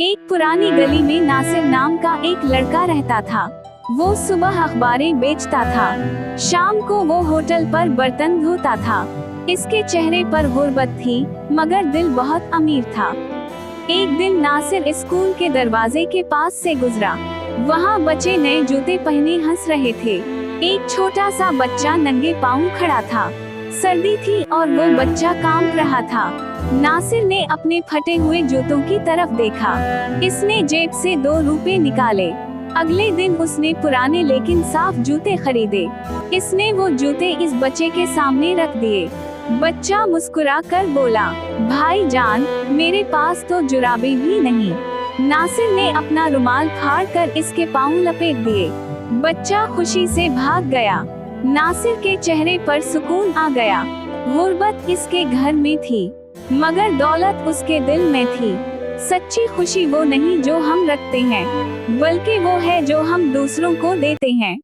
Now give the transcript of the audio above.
एक पुरानी गली में नासिर नाम का एक लड़का रहता था। वो सुबह अखबारें बेचता था, शाम को वो होटल पर बर्तन धोता था। इसके चेहरे पर गुर्बत थी, मगर दिल बहुत अमीर था। एक दिन नासिर स्कूल के दरवाजे के पास से गुजरा। वहाँ बच्चे नए जूते पहने हंस रहे थे। एक छोटा सा बच्चा नंगे पाँव खड़ा था। सर्दी थी और वो बच्चा कांप रहा था। नासिर ने अपने फटे हुए जूतों की तरफ देखा। इसने जेब से 2 रुपए निकाले। अगले दिन उसने पुराने लेकिन साफ जूते खरीदे। इसने वो जूते इस बच्चे के सामने रख दिए। बच्चा मुस्कुरा कर बोला, भाई जान, मेरे पास तो जुराबे भी नहीं। नासिर ने अपना रुमाल फाड़ कर इसके पाँव लपेट दिए। बच्चा खुशी से भाग गया। नासिर के चेहरे पर सुकून आ गया। गुर्बत इसके घर में थी, मगर दौलत उसके दिल में थी। सच्ची खुशी वो नहीं जो हम रखते हैं, बल्कि वो है जो हम दूसरों को देते हैं।